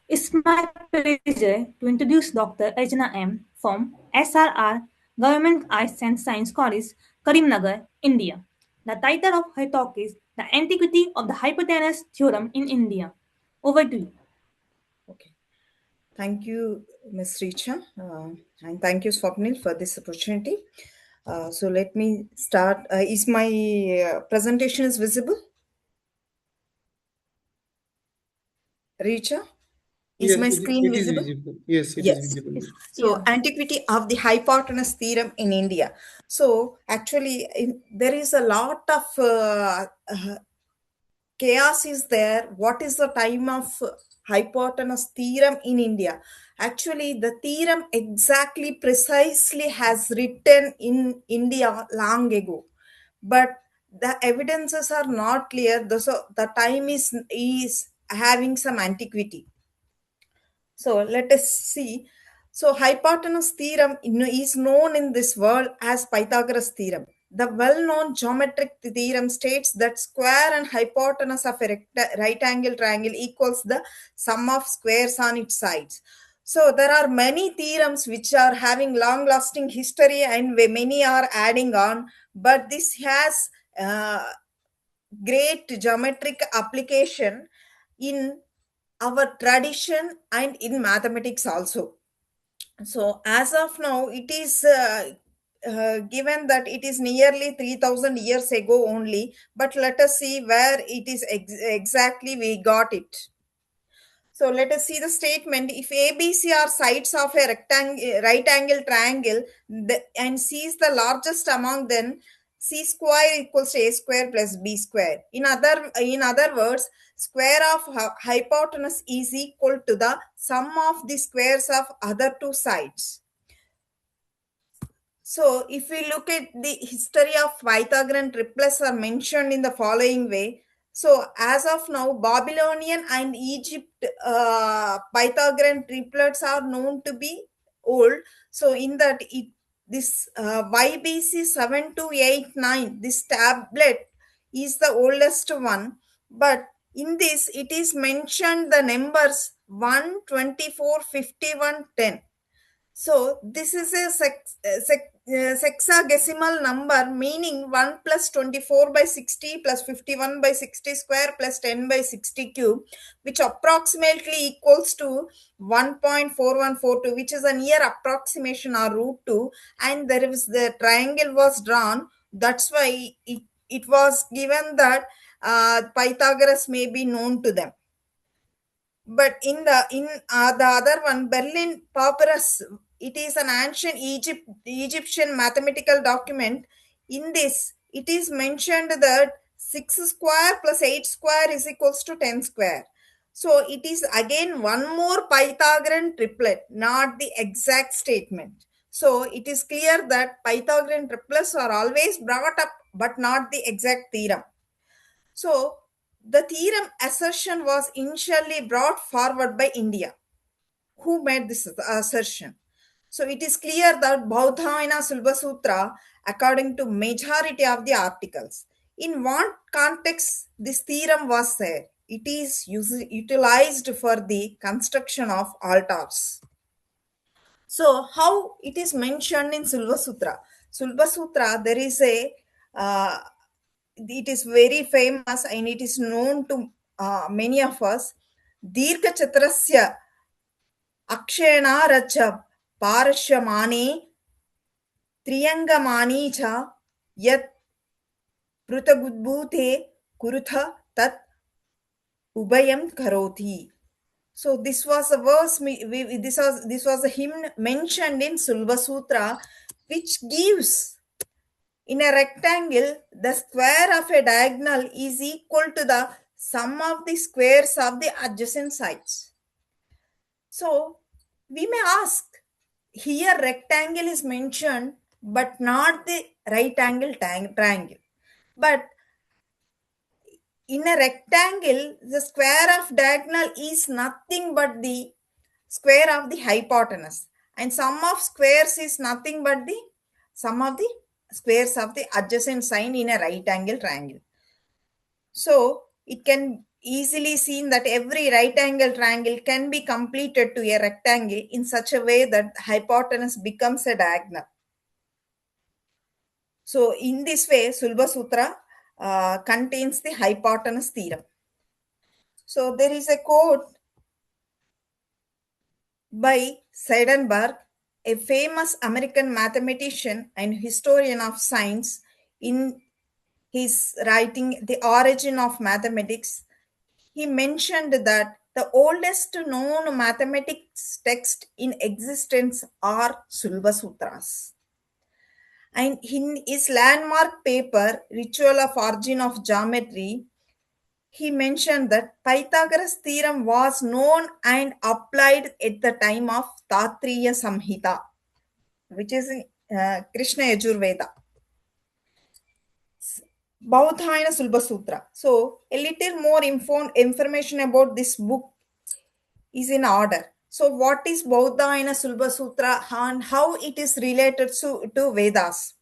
It's my pleasure to introduce Dr. Arjuna M. from SRR Government Arts and Science College, Karimnagar, India. The title of her talk is The Antiquity of the Hypotenuse Theorem in India. Over to you. Okay. Thank you, Ms. Richa, and thank you, Swapnil, for this opportunity. So let me start. Is my presentation is visible? Richa, is Yes, my it screen is visible? visible. Yes, it is Yes. visible. Yes, So, yeah. antiquity of the hypotenuse theorem in India. So, actually, there is a lot of chaos is there. What is the time of hypotenuse theorem in India? Actually, the theorem exactly precisely has written in India long ago, but the evidences are not clear. So the time is having some antiquity. So let us see. So hypotenuse theorem is known in this world as Pythagoras theorem. The well-known geometric theorem states that square and hypotenuse of a right angle triangle equals the sum of squares on its sides. So there are many theorems which are having long-lasting history and many are adding on, but this has great geometric application in our tradition and in mathematics also. So as of now it is given that it is nearly 3000 years ago only, but let us see where it is exactly we got it. So let us see the statement. If ABC are sides of a right angle triangle and C is the largest among them, C square equals to A square plus B square. In other words, square of hypotenuse is equal to the sum of the squares of other two sides. So, if we look at the history of Pythagorean triplets are mentioned in the following way. So, as of now, Babylonian and Egypt Pythagorean triplets are known to be old. So, in that this YBC 7289, this tablet is the oldest one. But in this, it is mentioned the numbers 1, 24, 51, 10. So this is a sexagesimal number, meaning 1 plus 24 by 60 plus 51 by 60 square plus 10 by 60 cube, which approximately equals to 1.4142, which is a near approximation or root 2. And there is the triangle was drawn. That's why it was given that Pythagoras may be known to them. But in the other one, Berlin Papyrus, it is an ancient Egyptian mathematical document. In this, it is mentioned that 6 square plus 8 square is equals to 10 square. So it is again one more Pythagorean triplet, not the exact statement. So it is clear that Pythagorean triplets are always brought up, but not the exact theorem. So, the theorem assertion was initially brought forward by India. Who made this assertion? So, it is clear that Baudhayana Sulba Sutra, according to majority of the articles. In what context this theorem was said? It is utilized for the construction of altars. So, how it is mentioned in Sulva Sutra? Sulva Sutra, there is a it is very famous and it is known to many of us. Dirgha Chatrasya Akshayana Racha Parashamane Triyangamani cha Yat Prutagudbhute Kurutha Tat Ubayam Karoti. So this was a verse. This was a hymn mentioned in Sulva Sutra, which gives in a rectangle the square of a diagonal is equal to the sum of the squares of the adjacent sides. So we may ask, here rectangle is mentioned, but not the right angle triangle. But in a rectangle, the square of diagonal is nothing but the square of the hypotenuse, and sum of squares is nothing but the sum of the squares of the adjacent side in a right angle triangle. So it can easily seen that every right angle triangle can be completed to a rectangle in such a way that the hypotenuse becomes a diagonal. So in this way, Sulba Sutra contains the hypotenuse theorem. So there is a quote by Seidenberg, a famous American mathematician and historian of science, in his writing The Origin of Mathematics. He mentioned that the oldest known mathematics text in existence are Sulba Sutras. And in his landmark paper, Ritual of Origin of Geometry, he mentioned that Pythagoras' theorem was known and applied at the time of Tatriya Samhita, which is in Krishna Yajurveda. Bauthayana Sulba Sutra. So, a little more information about this book is in order. So, what is Bauthayana Sulba Sutra and how it is related to Vedas?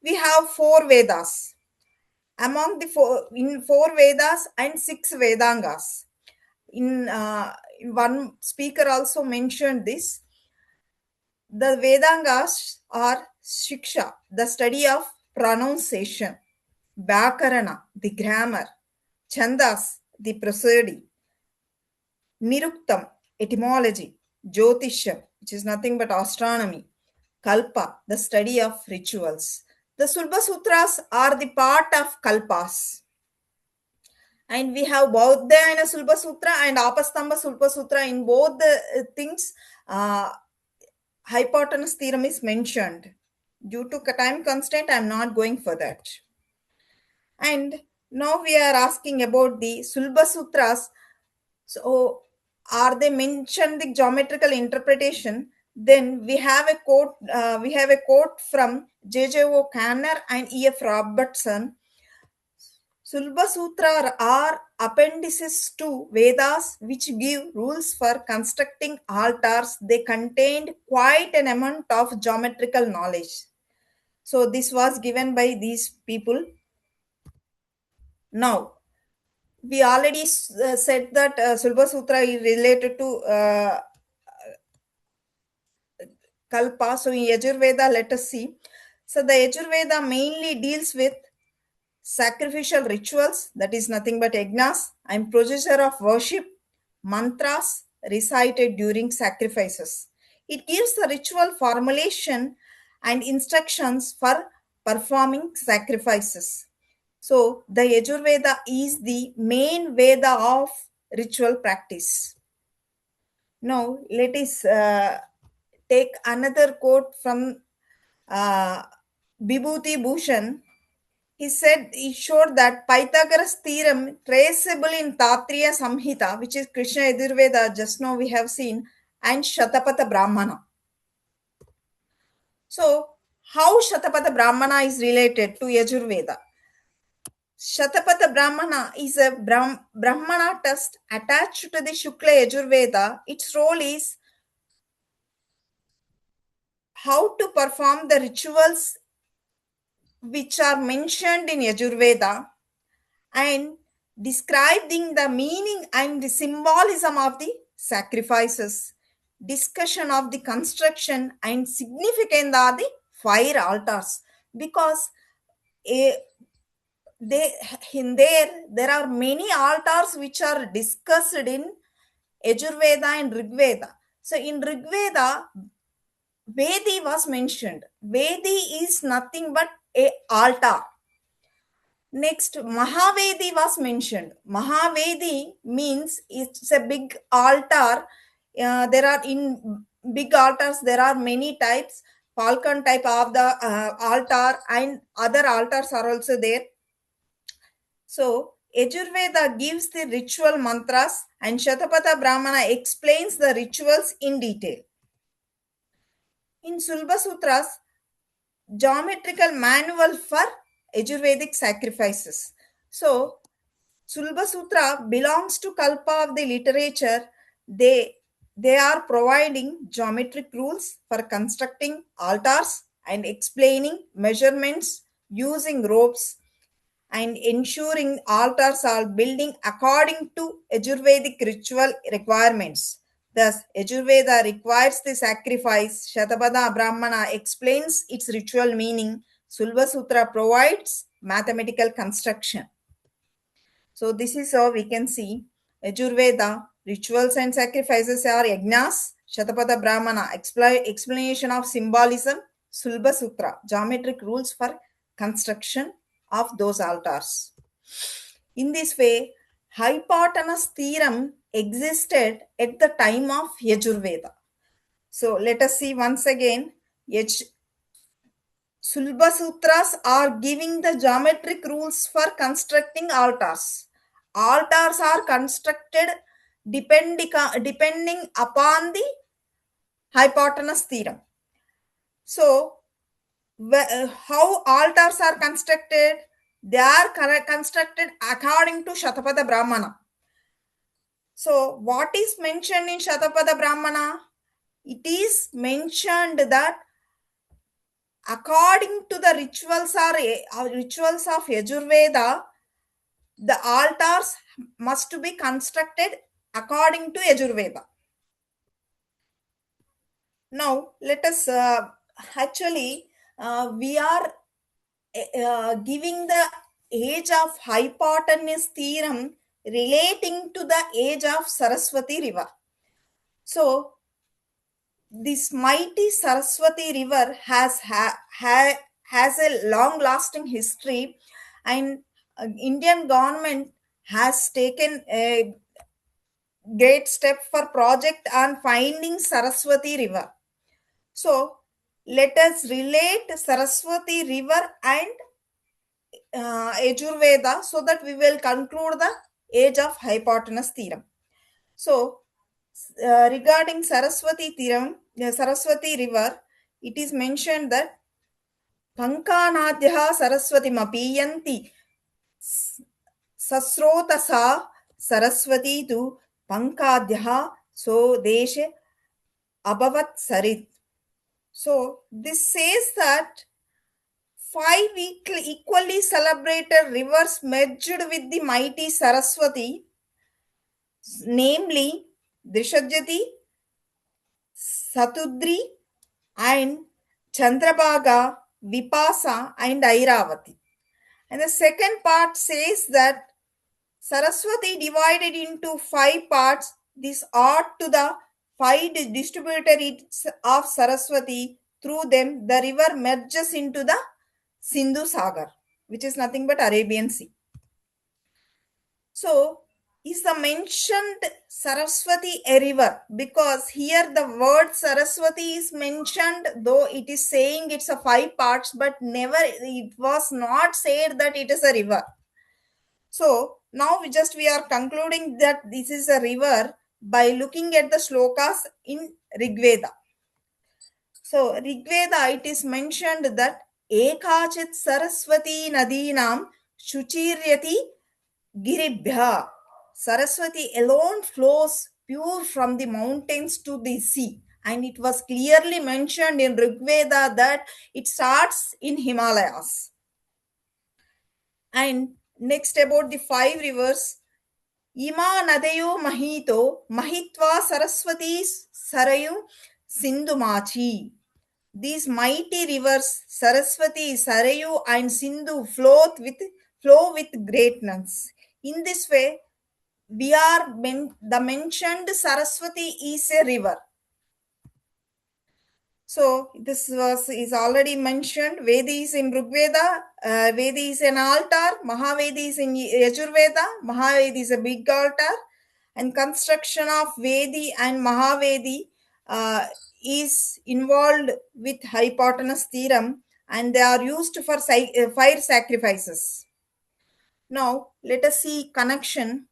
We have four Vedas. Among the four Vedas and six Vedangas. One speaker also mentioned this. The Vedangas are Shiksha, the study of pronunciation, Vyakarana, the grammar, Chandas, the prosody, Niruktam, etymology, Jyotisham, which is nothing but astronomy, Kalpa, the study of rituals. The Sulba Sutras are the part of Kalpas. And we have Bauddhayana Sulba Sutra and Apastamba Sulba Sutra. In both the things, hypotenuse theorem is mentioned. Due to time constraint, I am not going for that. And now we are asking about the Sulba Sutras. So, are they mentioned the geometrical interpretation? Then we have a quote. We have a quote from J.J.O. Kanner and E.F. Robertson. Sulba Sutra are appendices to Vedas which give rules for constructing altars. They contained quite an amount of geometrical knowledge. So this was given by these people. Now, we already said that Sulba Sutra is related to Kalpa. So in Yajurveda, let us see. So the Yajurveda mainly deals with sacrificial rituals, that is nothing but yagnas, and procedure of worship, mantras recited during sacrifices. It gives the ritual formulation and instructions for performing sacrifices. So the Yajurveda is the main Veda of ritual practice. Now let us take another quote from Vibhuti Bhushan. He showed that Pythagoras theorem traceable in Tatriya Samhita, which is Krishna Yajurveda, just now we have seen, and Shatapatha Brahmana. So, how Shatapatha Brahmana is related to Yajurveda? Shatapatha Brahmana is a Brahmana test attached to the Shukla Yajurveda. Its role is how to perform the rituals which are mentioned in Yajurveda and describing the meaning and the symbolism of the sacrifices, discussion of the construction and significance of the fire altars, because a, they in there are many altars which are discussed in Yajurveda and Rigveda. So in Rigveda, Vedi was mentioned. Vedi is nothing but a altar. Next, Mahavedi was mentioned. Mahavedi means it's a big altar. There are in big altars, there are many types. Falcon type of the altar and other altars are also there. So, Yajurveda gives the ritual mantras and Shatapatha Brahmana explains the rituals in detail. In Sulba Sutras, geometrical manual for Ayurvedic sacrifices. So, Sulba Sutra belongs to Kalpa of the literature. They are providing geometric rules for constructing altars and explaining measurements using ropes and ensuring altars are building according to Ayurvedic ritual requirements. Thus, Ayurveda requires the sacrifice. Shatapada Brahmana explains its ritual meaning. Sulva Sutra provides mathematical construction. So, this is how we can see Ayurveda rituals and sacrifices are yajnas, Shatapada Brahmana explanation of symbolism, Sulba Sutra geometric rules for construction of those altars. In this way, hypotenuse theorem existed at the time of Yajurveda. So let us see once again. Sulba Sutras are giving the geometric rules for constructing altars. Altars are constructed depending upon the hypotenuse theorem. So, how altars are constructed? They are constructed according to Shatapada Brahmana. So, what is mentioned in Shatapada Brahmana? It is mentioned that according to the rituals of Yajurveda, the altars must be constructed according to Yajurveda. Now, let us actually we are giving the age of hypotenuse theorem relating to the age of Saraswati river. So, this mighty Saraswati river has a long lasting history, and Indian government has taken a great step for project on finding Saraswati river. So let us relate Saraswati river and Yajurveda so that we will conclude the age of hypotenuse theorem. So regarding Saraswati theorem, Saraswati river, it is mentioned that Pankanadhya Saraswati mapiyanti sasrotasa Saraswati tu Pankadhya so deshe abhavat sarit. So this says that five equally celebrated rivers merged with the mighty Saraswati, namely Drishajati, Satudri, and Chandrabhaga, Vipasa, and Airavati. And the second part says that Saraswati divided into five parts. This ought to the five distributaries of Saraswati. Through them, the river merges into the Sindhu Sagar, which is nothing but Arabian Sea. So, is the mentioned Saraswati a river? Because here the word Saraswati is mentioned, though it is saying it's a five parts, but never it was not said that it is a river. So now we are concluding that this is a river by looking at the slokas in Rigveda. So Rigveda, it is mentioned that Ekachit Saraswati Nadinam Shuchiryati Giribhya. Saraswati alone flows pure from the mountains to the sea. And it was clearly mentioned in Rigveda that it starts in Himalayas. And next about the five rivers. Ima Nadayo Mahito Mahitva Saraswati Sarayu Sindhumachi. These mighty rivers Saraswati, Sarayu, and Sindhu flow with greatness. In this way, the mentioned Saraswati is a river. So this is already mentioned. Vedi is in Rigveda, Vedi is an altar, Mahavedi is in Yajurveda, Mahavedi is a big altar, and construction of Vedi and Mahavedi is involved with hypotenuse theorem, and they are used for fire sacrifices. Now let us see connection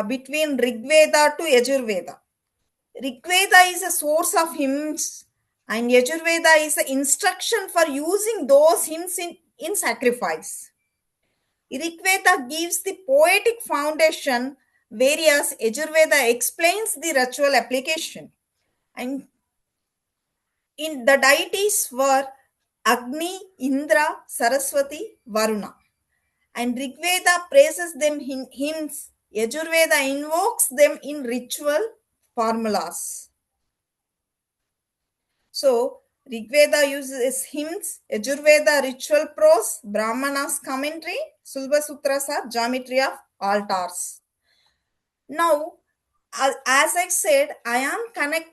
between Rigveda to Yajurveda. Rigveda is a source of hymns, and Yajurveda is an instruction for using those hymns in sacrifice. Rigveda gives the poetic foundation, whereas Yajurveda explains the ritual application. And in the deities were Agni, Indra, Saraswati, Varuna. and Rigveda praises them in hymns. Yajurveda invokes them in ritual formulas. So, Rigveda uses hymns, Yajurveda ritual prose, Brahmanas commentary, Sulva Sutras are geometry of altars. Now, as I said, I am connect.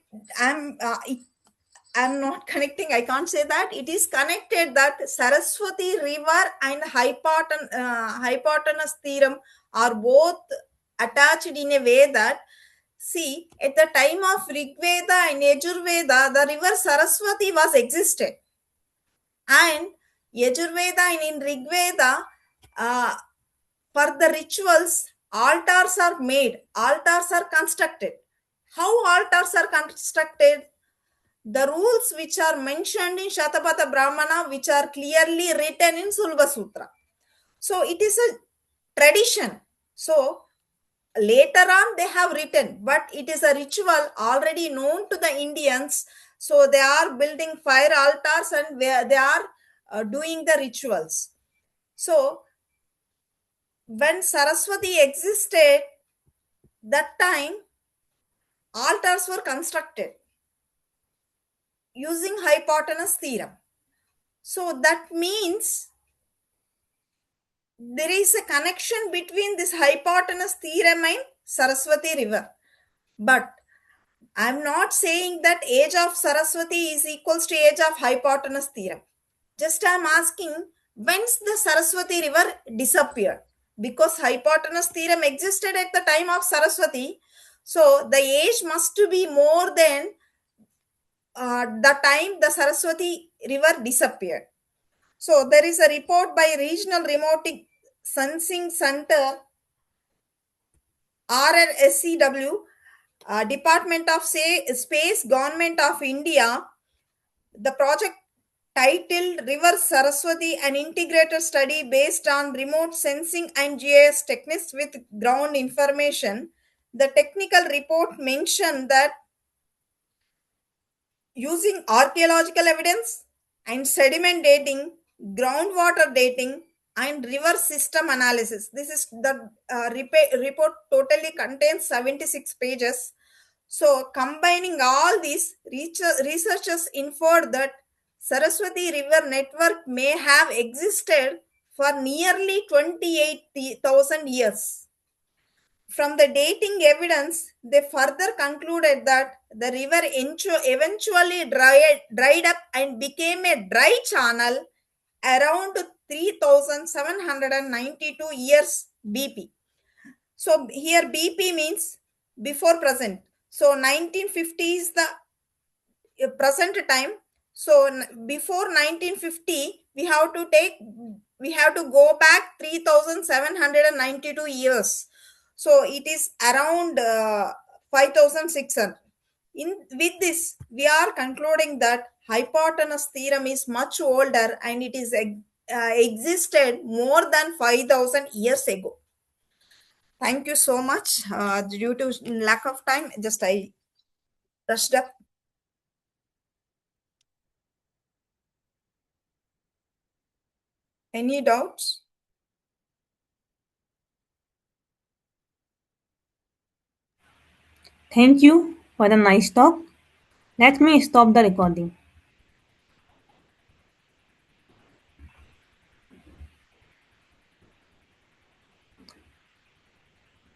I'm not connecting. I can't say that it is connected that Saraswati River and hypotenuse theorem are both attached in a way that, see, at the time of Rig Veda and Yajurveda, the river Saraswati was existed, and Yajurveda and in Rig Veda, uh, for the rituals, altars are made, altars are constructed. How altars are constructed? The rules which are mentioned in Shatapatha Brahmana, which are clearly written in Sulva Sutra. So it is a tradition. So later on they have written, but it is a ritual already known to the Indians. So they are building fire altars and where they are doing the rituals. So when Saraswati existed, that time altars were constructed using hypotenuse theorem. So that means there is a connection between this hypotenuse theorem and Saraswati river. But I'm not saying that age of Saraswati is equals to age of hypotenuse theorem. Just I'm asking when's the Saraswati river disappeared? Because hypotenuse theorem existed at the time of Saraswati. So the age must be more than the time the Saraswati river disappeared. So there is a report by Regional Remote Sensing Center RRSCW, Department of Space, Government of India. The project titled River Saraswati, an integrated study based on remote sensing and GIS techniques with ground information. The technical report mentioned that using archaeological evidence and sediment dating, groundwater dating, and river system analysis. This is the report totally contains 76 pages. So, combining all these, researchers inferred that Saraswati River network may have existed for nearly 28,000 years. From the dating evidence, they further concluded that the river eventually dried up and became a dry channel around 3792 years BP. So here BP means before present. So 1950 is the present time. So before 1950, we have to go back 3792 years. So it is around 5600. In with this, we are concluding that hypotenuse theorem is much older and it is existed more than 5000 years ago. Thank you so much. Due to lack of time, just I rushed up. Any doubts? Thank you for the nice talk. Let me stop the recording.